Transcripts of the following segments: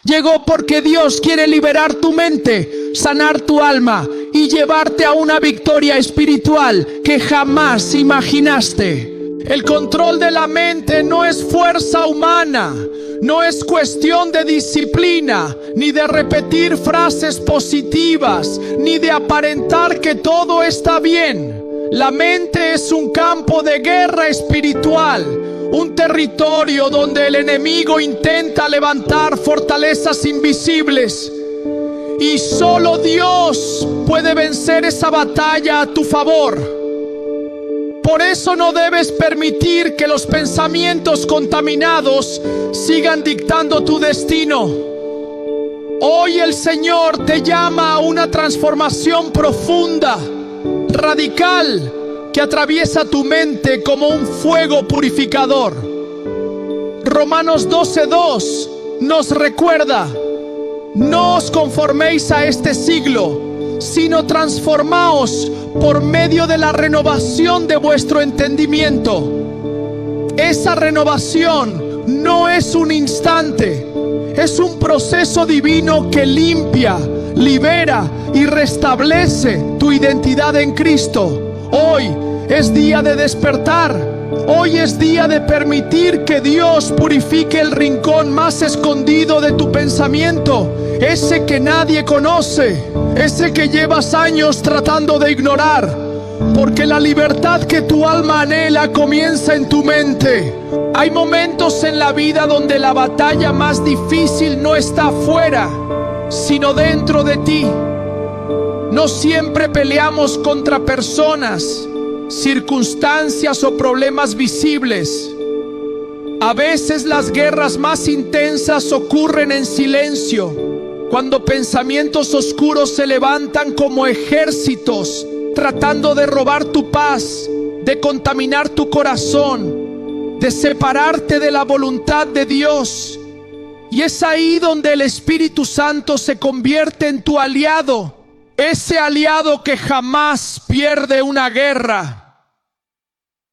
Llegó porque Dios quiere liberar tu mente, sanar tu alma y llevarte a una victoria espiritual que jamás imaginaste. El control de la mente no es fuerza humana, no es cuestión de disciplina, ni de repetir frases positivas, ni de aparentar que todo está bien. La mente es un campo de guerra espiritual, un territorio donde el enemigo intenta levantar fortalezas invisibles. Y solo Dios puede vencer esa batalla a tu favor. Por eso no debes permitir que los pensamientos contaminados sigan dictando tu destino. Hoy el Señor te llama a una transformación profunda, radical, que atraviesa tu mente como un fuego purificador. Romanos 12:2 nos recuerda: no os conforméis a este siglo, sino transformaos por medio de la renovación de vuestro entendimiento. Esa renovación no es un instante, es un proceso divino que limpia, libera y restablece tu identidad en Cristo. Hoy es día de despertar. Hoy es día de permitir que Dios purifique el rincón más escondido de tu pensamiento, ese que nadie conoce, ese que llevas años tratando de ignorar, porque la libertad que tu alma anhela comienza en tu mente. Hay momentos en la vida donde la batalla más difícil no está afuera, sino dentro de ti. No siempre peleamos contra personas, circunstancias o problemas visibles. A veces las guerras más intensas ocurren en silencio, cuando pensamientos oscuros se levantan como ejércitos, tratando de robar tu paz, de contaminar tu corazón, de separarte de la voluntad de Dios. Y es ahí donde el Espíritu Santo se convierte en tu aliado, ese aliado que jamás pierde una guerra.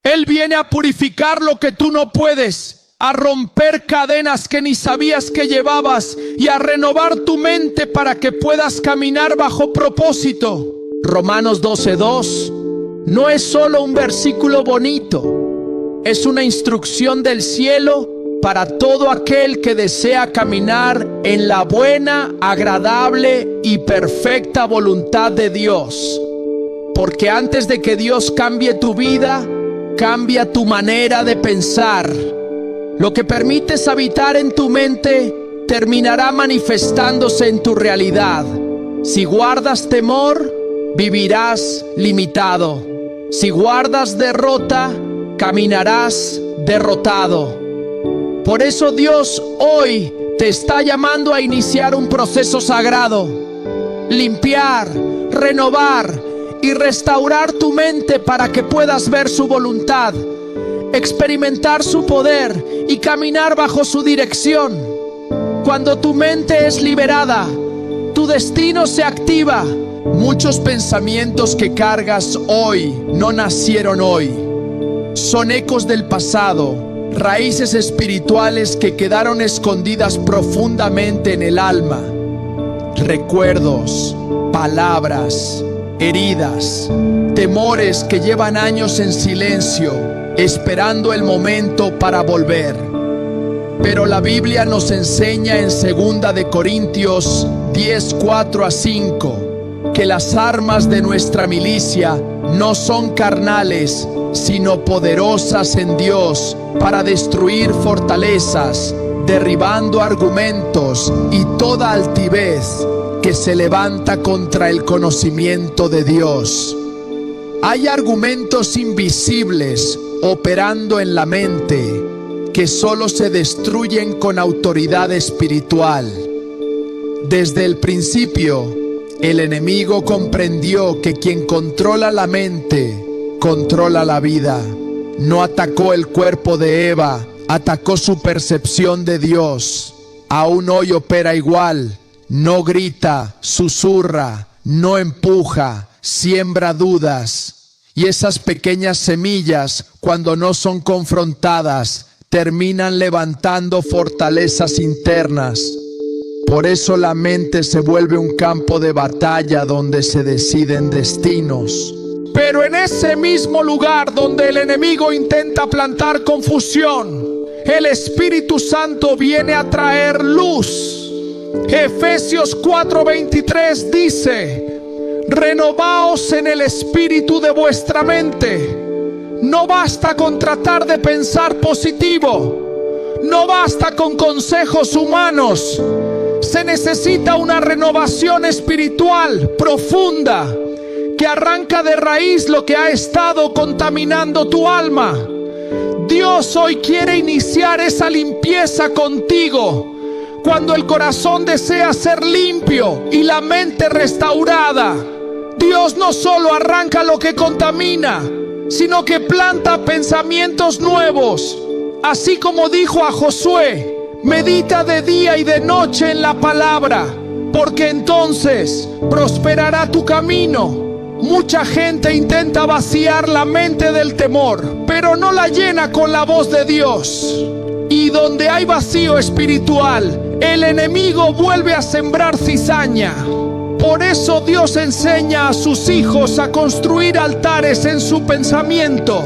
Él viene a purificar lo que tú no puedes, a romper cadenas que ni sabías que llevabas y a renovar tu mente para que puedas caminar bajo propósito. Romanos 12:2 no es solo un versículo bonito, es una instrucción del cielo para todo aquel que desea caminar en la buena, agradable y perfecta voluntad de Dios. Porque antes de que Dios cambie tu vida, cambia tu manera de pensar. Lo que permites habitar en tu mente terminará manifestándose en tu realidad. Si guardas temor, vivirás limitado. Si guardas derrota, caminarás derrotado. Por eso Dios hoy te está llamando a iniciar un proceso sagrado. Limpiar, renovar y restaurar tu mente para que puedas ver su voluntad, experimentar su poder y caminar bajo su dirección. Cuando tu mente es liberada, tu destino se activa. Muchos pensamientos que cargas hoy no nacieron hoy. Son ecos del pasado, raíces espirituales que quedaron escondidas profundamente en el alma. Recuerdos, palabras, heridas, temores que llevan años en silencio, esperando el momento para volver. Pero la Biblia nos enseña en 2 de Corintios 10:4-5 que las armas de nuestra milicia no son carnales, sino poderosas en Dios para destruir fortalezas, derribando argumentos y toda altivez que se levanta contra el conocimiento de Dios. Hay argumentos invisibles operando en la mente que solo se destruyen con autoridad espiritual. Desde el principio, el enemigo comprendió que quien controla la mente, controla la vida. No atacó el cuerpo de Eva, atacó su percepción de Dios. Aún hoy opera igual. No grita, susurra, no empuja, siembra dudas. Y esas pequeñas semillas, cuando no son confrontadas, terminan levantando fortalezas internas. Por eso la mente se vuelve un campo de batalla donde se deciden destinos. Pero en ese mismo lugar donde el enemigo intenta plantar confusión, el Espíritu Santo viene a traer luz. Efesios 4:23 dice: renovaos en el espíritu de vuestra mente. No basta con tratar de pensar positivo. No basta con consejos humanos. Se necesita una renovación espiritual profunda que arranca de raíz lo que ha estado contaminando tu alma. Dios hoy quiere iniciar esa limpieza contigo. Cuando el corazón desea ser limpio y la mente restaurada, Dios no solo arranca lo que contamina, sino que planta pensamientos nuevos. Así como dijo a Josué: medita de día y de noche en la palabra, porque entonces prosperará tu camino. Mucha gente intenta vaciar la mente del temor, pero no la llena con la voz de Dios. Y donde hay vacío espiritual, el enemigo vuelve a sembrar cizaña. Por eso Dios enseña a sus hijos a construir altares en su pensamiento,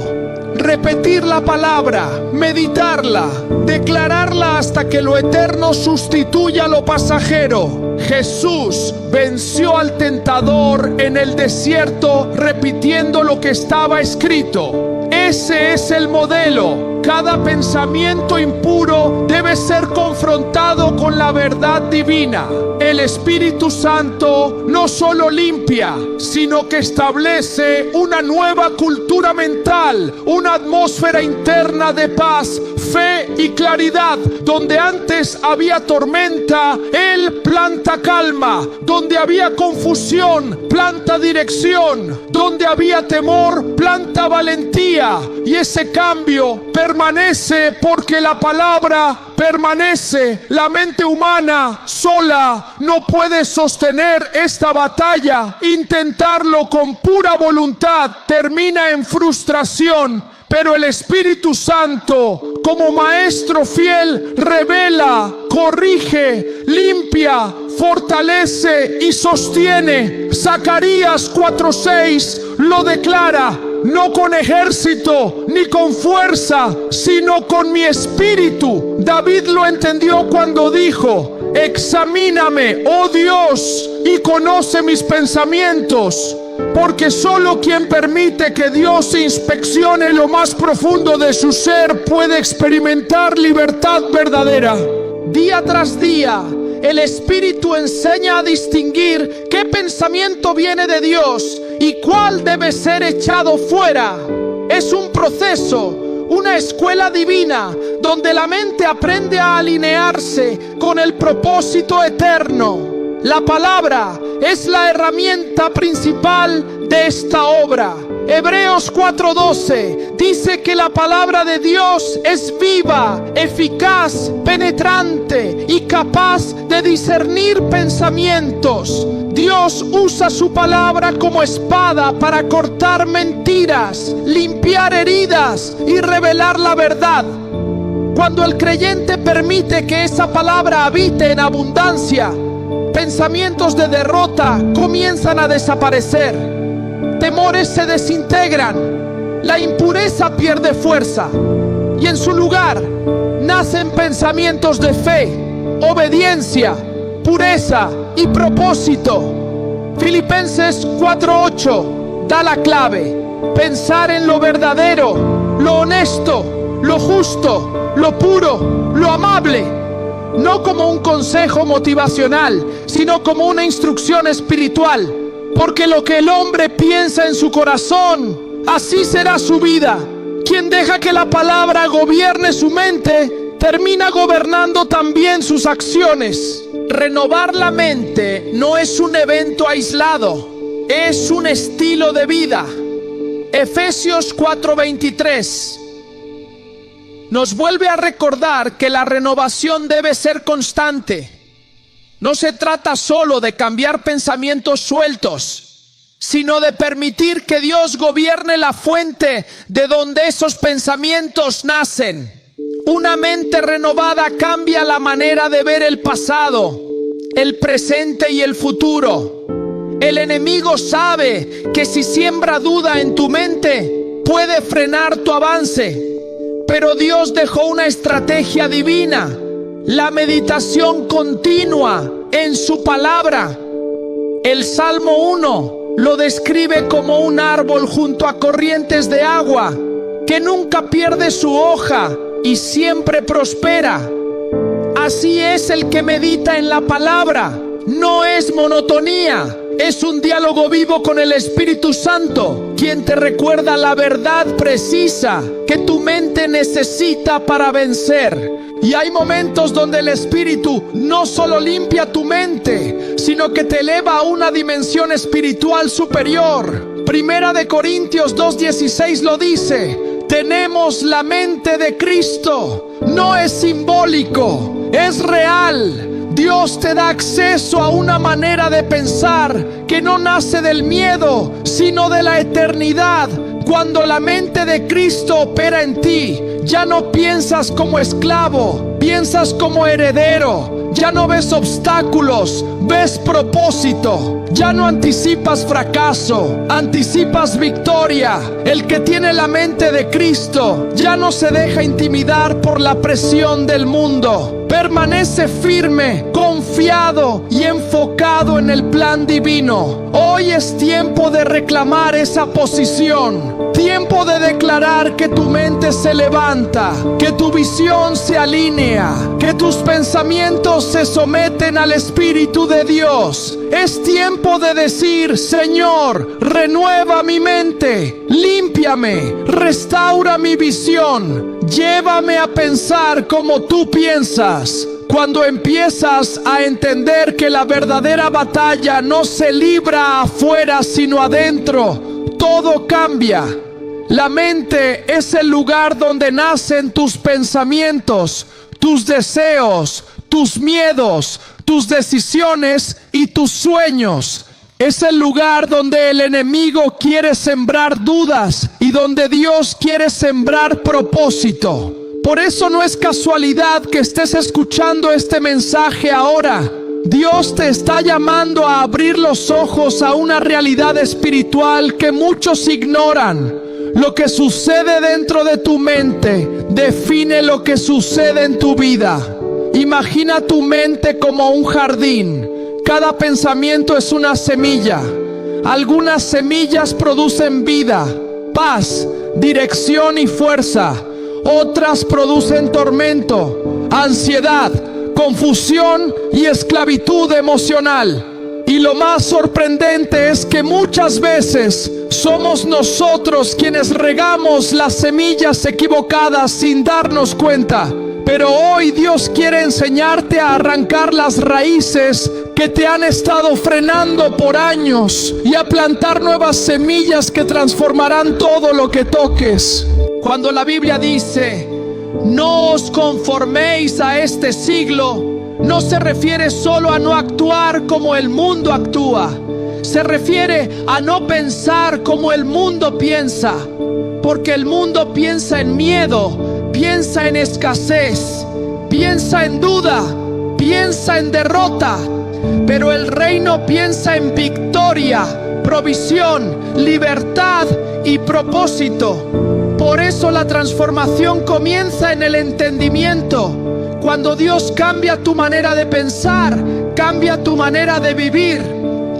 repetir la palabra, meditarla, declararla hasta que lo eterno sustituya lo pasajero. Jesús venció al tentador en el desierto repitiendo lo que estaba escrito. Ese es el modelo. Cada pensamiento impuro debe ser confrontado con la verdad divina. El Espíritu Santo no solo limpia, sino que establece una nueva cultura mental, una atmósfera interna de paz, fe y claridad. Donde antes había tormenta, Él planta calma. Donde había confusión, planta dirección. Donde había temor, planta valentía. Y ese cambio permanece porque la palabra permanece. La mente humana sola no puede sostener esta batalla. Intentarlo con pura voluntad termina en frustración. Pero el Espíritu Santo, como maestro fiel, revela, corrige, limpia, fortalece y sostiene. Zacarías 4:6 lo declara: no con ejército ni con fuerza, sino con mi espíritu. David lo entendió cuando dijo: examíname, oh Dios, y conoce mis pensamientos. Porque solo quien permite que Dios inspeccione lo más profundo de su ser puede experimentar libertad verdadera. Día tras día, el Espíritu enseña a distinguir qué pensamiento viene de Dios y cuál debe ser echado fuera. Es un proceso, una escuela divina, donde la mente aprende a alinearse con el propósito eterno. La palabra es la herramienta principal de esta obra. Hebreos 4:12 dice que la palabra de Dios es viva, eficaz, penetrante y capaz de discernir pensamientos. Dios usa su palabra como espada para cortar mentiras, limpiar heridas y revelar la verdad. Cuando el creyente permite que esa palabra habite en abundancia, pensamientos de derrota comienzan a desaparecer. Temores se desintegran. La impureza pierde fuerza. Y en su lugar nacen pensamientos de fe, obediencia, pureza y propósito. Filipenses 4:8 da la clave. Pensar en lo verdadero, lo honesto, lo justo, lo puro, lo amable. No como un consejo motivacional, sino como una instrucción espiritual. Porque lo que el hombre piensa en su corazón, así será su vida. Quien deja que la palabra gobierne su mente, termina gobernando también sus acciones. Renovar la mente no es un evento aislado, es un estilo de vida. Efesios 4:23 nos vuelve a recordar que la renovación debe ser constante. No se trata solo de cambiar pensamientos sueltos, sino de permitir que Dios gobierne la fuente de donde esos pensamientos nacen. Una mente renovada cambia la manera de ver el pasado, el presente y el futuro. El enemigo sabe que si siembra duda en tu mente, puede frenar tu avance. Pero Dios dejó una estrategia divina: la meditación continua en su palabra. El Salmo 1 lo describe como un árbol junto a corrientes de agua, que nunca pierde su hoja y siempre prospera. Así es el que medita en la palabra. No es monotonía, es un diálogo vivo con el Espíritu Santo, quien te recuerda la verdad precisa que tu mente necesita para vencer. Y hay momentos donde el Espíritu no solo limpia tu mente, sino que te eleva a una dimensión espiritual superior. Primera de Corintios 2:16 lo dice: tenemos la mente de Cristo. No es simbólico, es real. Dios te da acceso a una manera de pensar que no nace del miedo, sino de la eternidad. Cuando la mente de Cristo opera en ti, ya no piensas como esclavo, piensas como heredero. Ya no ves obstáculos, ves propósito. Ya no anticipas fracaso, anticipas victoria. El que tiene la mente de Cristo ya no se deja intimidar por la presión del mundo. Permanece firme, confiado y enfocado en el plan divino. Hoy es tiempo de reclamar esa posición. Tiempo de declarar que tu mente se levanta, que tu visión se alinea, que tus pensamientos se someten al Espíritu de Dios. Es tiempo de decir: Señor, renueva mi mente, límpiame, restaura mi visión, llévame a pensar como tú piensas. Cuando empiezas a entender que la verdadera batalla no se libra afuera sino adentro, todo cambia. La mente es el lugar donde nacen tus pensamientos, tus deseos, tus miedos, tus decisiones y tus sueños. Es el lugar donde el enemigo quiere sembrar dudas y donde Dios quiere sembrar propósito. Por eso no es casualidad que estés escuchando este mensaje ahora. Dios te está llamando a abrir los ojos a una realidad espiritual que muchos ignoran. Lo que sucede dentro de tu mente define lo que sucede en tu vida. Imagina tu mente como un jardín. Cada pensamiento es una semilla. Algunas semillas producen vida, paz, dirección y fuerza. Otras producen tormento, ansiedad, confusión y esclavitud emocional. Y lo más sorprendente es que muchas veces somos nosotros quienes regamos las semillas equivocadas sin darnos cuenta. Pero hoy Dios quiere enseñarte a arrancar las raíces que te han estado frenando por años y a plantar nuevas semillas que transformarán todo lo que toques. Cuando la Biblia dice: no os conforméis a este siglo, no se refiere solo a no actuar como el mundo actúa. Se refiere a no pensar como el mundo piensa. Porque el mundo piensa en miedo, piensa en escasez, piensa en duda, piensa en derrota. Pero el reino piensa en victoria, provisión, libertad y propósito. Por eso la transformación comienza en el entendimiento. Cuando Dios cambia tu manera de pensar, cambia tu manera de vivir.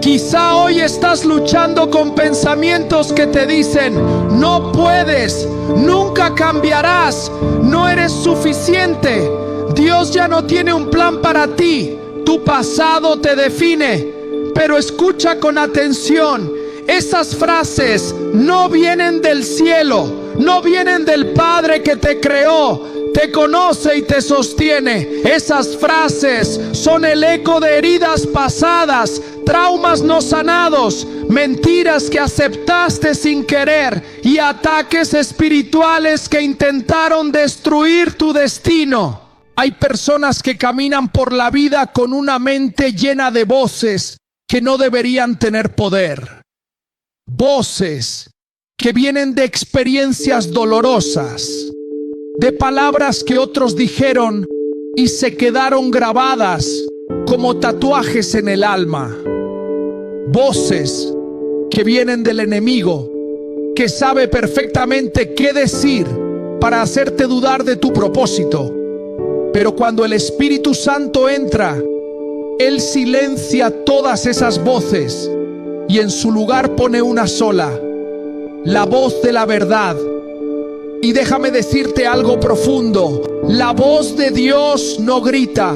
Quizá hoy estás luchando con pensamientos que te dicen: no puedes, nunca cambiarás, no eres suficiente. Dios ya no tiene un plan para ti. Tu pasado te define. Pero escucha con atención. Esas frases no vienen del cielo, no vienen del Padre que te creó, te conoce y te sostiene. Esas frases son el eco de heridas pasadas, traumas no sanados, mentiras que aceptaste sin querer y ataques espirituales que intentaron destruir tu destino. Hay personas que caminan por la vida con una mente llena de voces que no deberían tener poder. Voces que vienen de experiencias dolorosas, de palabras que otros dijeron y se quedaron grabadas. como tatuajes en el alma. Voces que vienen del enemigo, que sabe perfectamente qué decir para hacerte dudar de tu propósito. Pero cuando el Espíritu Santo entra, Él silencia todas esas voces y en su lugar pone una sola, la voz de la verdad. Y déjame decirte algo profundo: la voz de Dios no grita,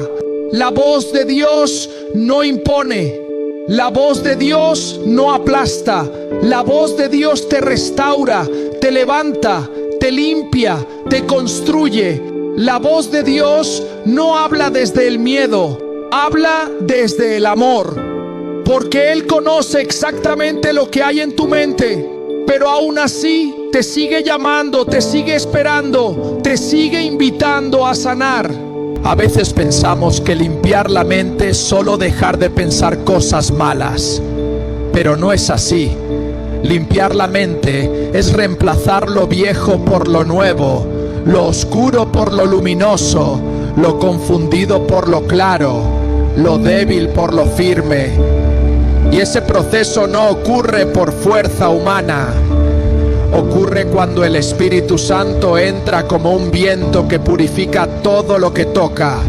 la voz de Dios no impone, la voz de Dios no aplasta, la voz de Dios te restaura, te levanta, te limpia, te construye. La voz de Dios no habla desde el miedo, habla desde el amor, porque Él conoce exactamente lo que hay en tu mente, pero aún así te sigue llamando, te sigue esperando, te sigue invitando a sanar. A veces pensamos que limpiar la mente es solo dejar de pensar cosas malas, pero no es así. Limpiar la mente es reemplazar lo viejo por lo nuevo, lo oscuro por lo luminoso, lo confundido por lo claro, lo débil por lo firme. Y ese proceso no ocurre por fuerza humana. Ocurre cuando el Espíritu Santo entra como un viento que purifica todo lo que toca.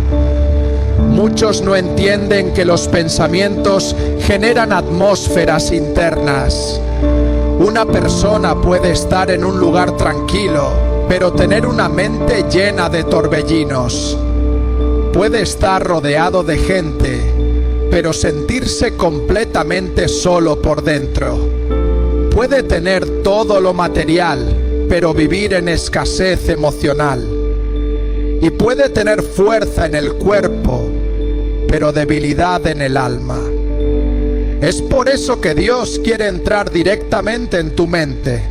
Muchos no entienden que los pensamientos generan atmósferas internas. Una persona puede estar en un lugar tranquilo, pero tener una mente llena de torbellinos. Puede estar rodeado de gente, pero sentirse completamente solo por dentro. Puede tener todo lo material, pero vivir en escasez emocional. Y puede tener fuerza en el cuerpo, pero debilidad en el alma. Es por eso que Dios quiere entrar directamente en tu mente,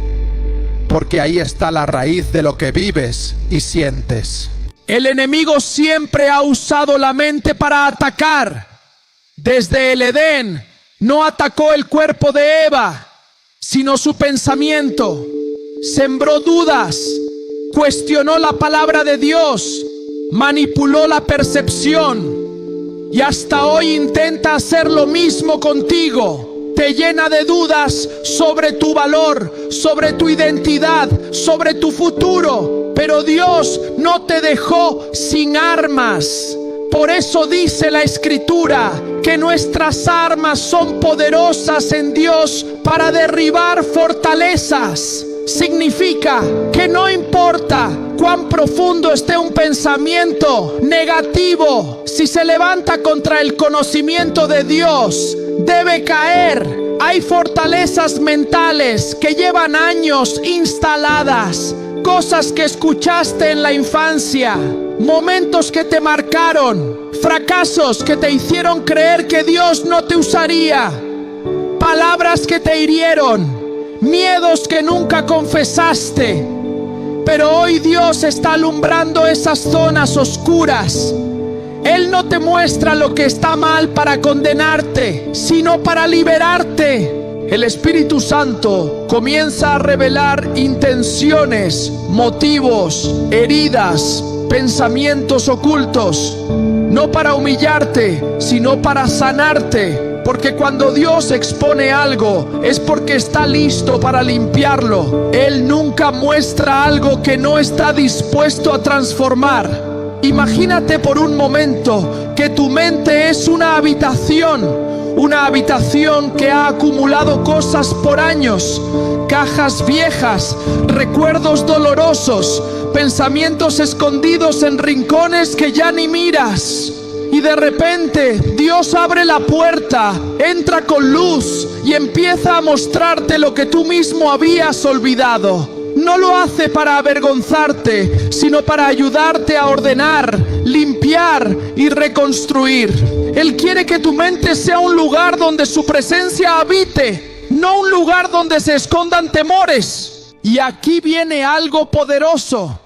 porque ahí está la raíz de lo que vives y sientes. El enemigo siempre ha usado la mente para atacar. Desde el Edén no atacó el cuerpo de Eva, sino su pensamiento. Sembró dudas, cuestionó la palabra de Dios, manipuló la percepción y hasta hoy intenta hacer lo mismo contigo. Te llena de dudas sobre tu valor, sobre tu identidad, sobre tu futuro. Pero Dios no te dejó sin armas. Por eso dice la Escritura que nuestras armas son poderosas en Dios para derribar fortalezas. Significa que no importa cuán profundo esté un pensamiento negativo, si se levanta contra el conocimiento de Dios, debe caer. Hay fortalezas mentales que llevan años instaladas, cosas que escuchaste en la infancia, momentos que te marcaron, fracasos que te hicieron creer que Dios no te usaría, palabras que te hirieron, miedos que nunca confesaste. Pero hoy Dios está alumbrando esas zonas oscuras. Él no te muestra lo que está mal para condenarte, sino para liberarte. El Espíritu Santo comienza a revelar intenciones, motivos, heridas, pensamientos ocultos, no para humillarte, sino para sanarte. Porque cuando Dios expone algo, es porque está listo para limpiarlo. Él nunca muestra algo que no está dispuesto a transformar. Imagínate por un momento que tu mente es una habitación que ha acumulado cosas por años, cajas viejas, recuerdos dolorosos, pensamientos escondidos en rincones que ya ni miras. Y de repente Dios abre la puerta, entra con luz y empieza a mostrarte lo que tú mismo habías olvidado. No lo hace para avergonzarte, sino para ayudarte a ordenar, limpiar y reconstruir. Él quiere que tu mente sea un lugar donde su presencia habite, no un lugar donde se escondan temores. Y aquí viene algo poderoso.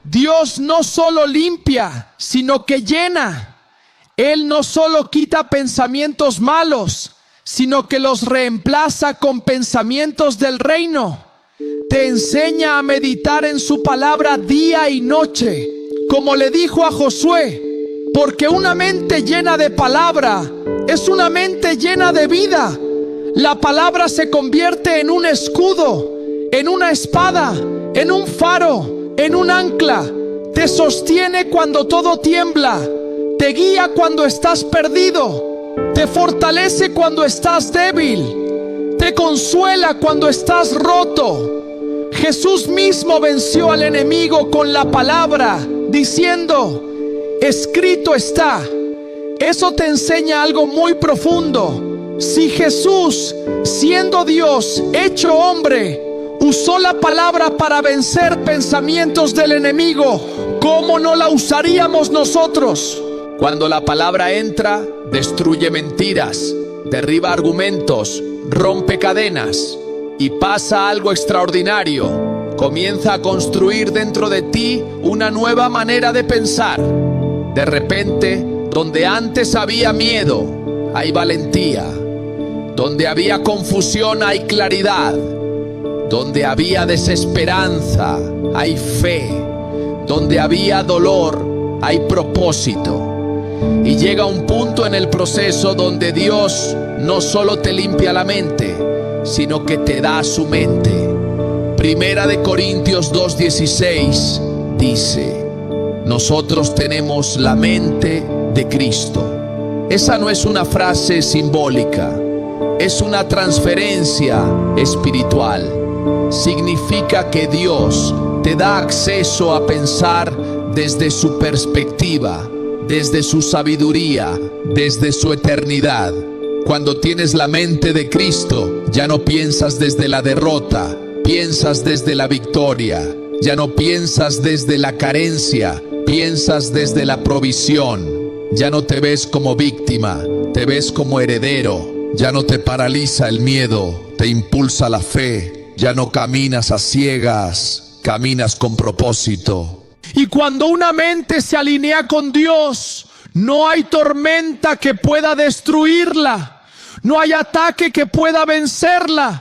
Dios no solo limpia, sino que llena. Él no solo quita pensamientos malos, sino que los reemplaza con pensamientos del reino. Te enseña a meditar en su palabra día y noche. Como le dijo a Josué, porque una mente llena de palabra es una mente llena de vida. La palabra se convierte en un escudo, en una espada, en un faro, en un ancla. Te sostiene cuando todo tiembla, te guía cuando estás perdido, te fortalece cuando estás débil, te consuela cuando estás roto. Jesús mismo venció al enemigo con la palabra, diciendo: escrito está. Eso te enseña algo muy profundo. Si Jesús, siendo Dios hecho hombre, usó la palabra para vencer pensamientos del enemigo, ¿cómo no la usaríamos nosotros? Cuando la palabra entra, destruye mentiras, derriba argumentos, rompe cadenas y pasa algo extraordinario. Comienza a construir dentro de ti una nueva manera de pensar. De repente, donde antes había miedo, hay valentía. Donde había confusión, hay claridad. Donde había desesperanza, hay fe. Donde había dolor, hay propósito. Y llega un punto en el proceso donde Dios no solo te limpia la mente, sino que te da su mente. Primera de Corintios 2:16 dice: nosotros tenemos la mente de Cristo. Esa no es una frase simbólica, es una transferencia espiritual. Significa que Dios te da acceso a pensar desde su perspectiva, desde su sabiduría, desde su eternidad. Cuando tienes la mente de Cristo, ya no piensas desde la derrota, piensas desde la victoria. Ya no piensas desde la carencia, piensas desde la provisión. Ya no te ves como víctima, te ves como heredero. Ya no te paraliza el miedo, te impulsa la fe. Ya no caminas a ciegas, caminas con propósito. Y cuando una mente se alinea con Dios, no hay tormenta que pueda destruirla. No hay ataque que pueda vencerla.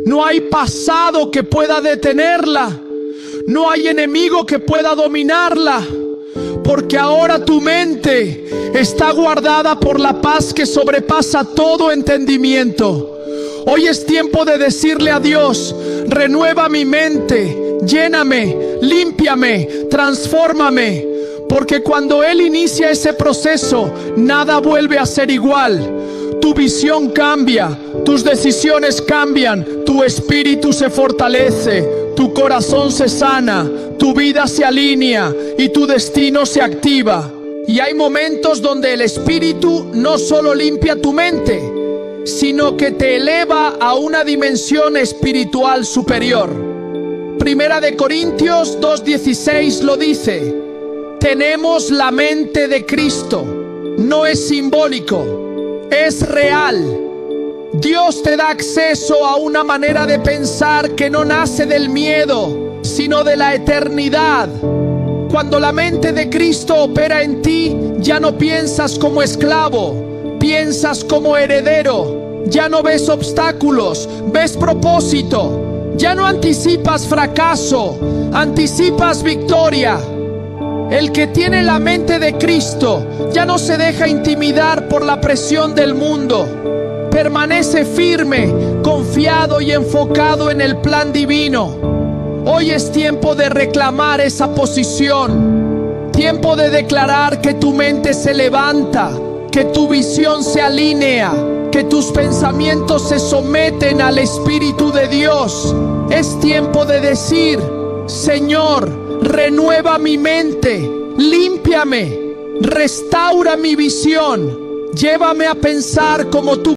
No hay pasado que pueda detenerla. No hay enemigo que pueda dominarla. Porque ahora tu mente está guardada por la paz que sobrepasa todo entendimiento. Hoy es tiempo de decirle a Dios: renueva mi mente, lléname, límpiame, transfórmame. Porque cuando Él inicia ese proceso, nada vuelve a ser igual. Tu visión cambia, tus decisiones cambian, tu espíritu se fortalece, tu corazón se sana, tu vida se alinea y tu destino se activa. Y hay momentos donde el Espíritu no solo limpia tu mente, sino que te eleva a una dimensión espiritual superior. Primera de Corintios 2:16 lo dice: tenemos la mente de Cristo. No es simbólico, es real. Dios te da acceso a una manera de pensar que no nace del miedo, sino de la eternidad. Cuando la mente de Cristo opera en ti, ya no piensas como esclavo, piensas como heredero. Ya no ves obstáculos, ves propósito. Ya no anticipas fracaso, anticipas victoria. El que tiene la mente de Cristo ya no se deja intimidar por la presión del mundo. Permanece firme, confiado y enfocado en el plan divino. Hoy es tiempo de reclamar esa posición. Tiempo de declarar que tu mente se levanta, que tu visión se alinea, que tus pensamientos se someten al Espíritu de Dios. Es tiempo de decir: Señor, renueva mi mente, límpiame, restaura mi visión, llévame a pensar como tú